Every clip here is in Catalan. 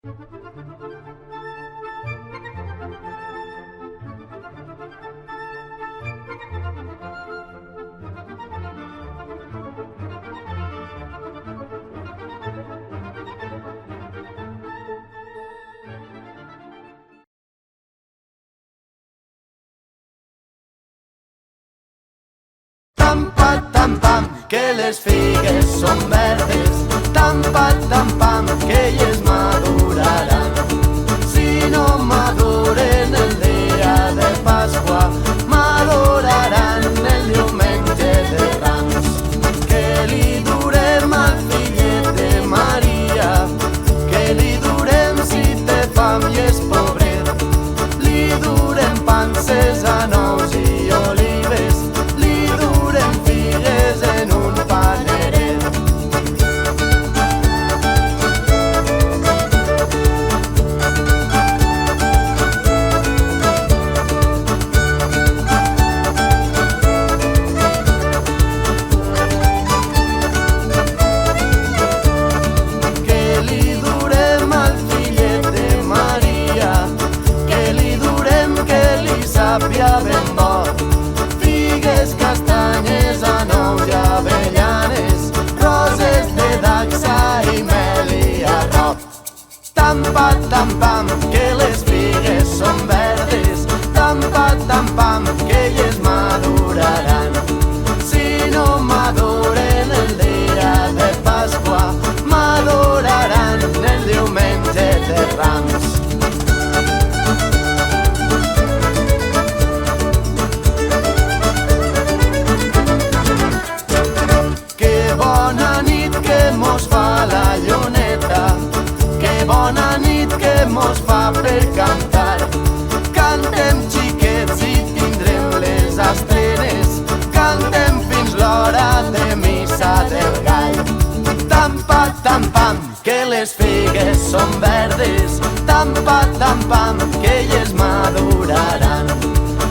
Tam pam, que les figues són verdes. Tam pam, que elles maduraran. Si no maduren el dia de Pasqua, maduraran el diumenge de Rams. Que li durem al fillet de Maria, que li durem si té fam i és pobret. Li durem panses a nous i olives, li durem figues en un paneret. Que li durem al fillet de Maria, que li durem que li sàpia ben bo. Figues, castanyes, anous i avellanes, roses de dacsa i mel i arrop. Tam pam, que les figues són verdes. Tam pam, que elles maduraran. Si no maduren el dia de Pasqua, maduraran el diumenge de Rams. Que bona nit que mos fa la lluneta, que bona nit que mos fa per cantar. Cantem xiquets i tindrem les estrenes, cantem fins l'hora de missa del gall. Tam pam, que les figues són verdes. Tam pam, que elles maduraran.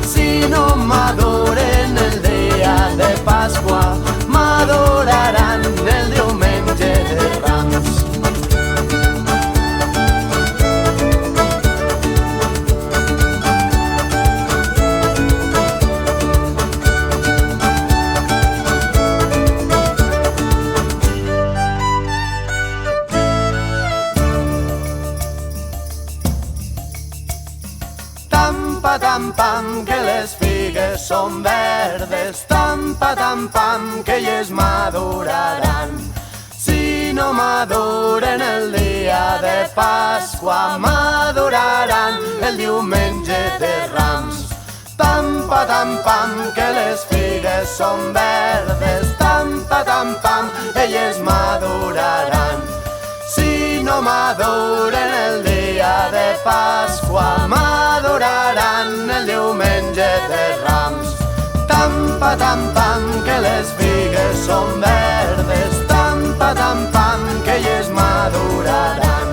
Si no maduren el dia de Pasqua, maduraran el diumenge de Rams. Tam pam, que les figues són verdes. Tam pam, que elles maduraran. Si no maduren el dia de Pasqua, maduraran el diumenge de Rams. Tam pam, que les figues són verdes. Tam pam, elles maduraran. Si no maduren el dia de Pasqua, maduraran el diumenge de Rams. Tam pam, que les figues són verdes. Tam pam, que elles maduraran.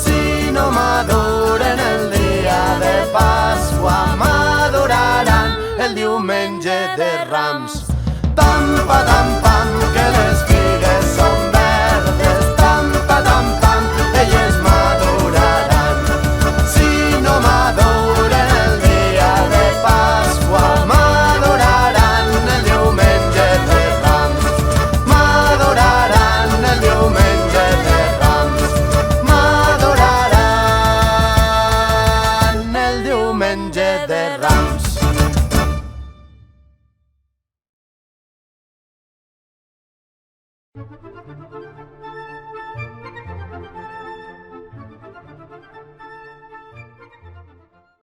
Si no maduren el dia de Pasqua, maduraran el diumenge de Rams. Tam pam, que les figues són verdes. Tam pam, elles maduraran. Si no maduren el dia de Pasqua, maduraran el diumenge de Rams. Maduraran el diumenge de Rams. Maduraran el diumenge de Rams.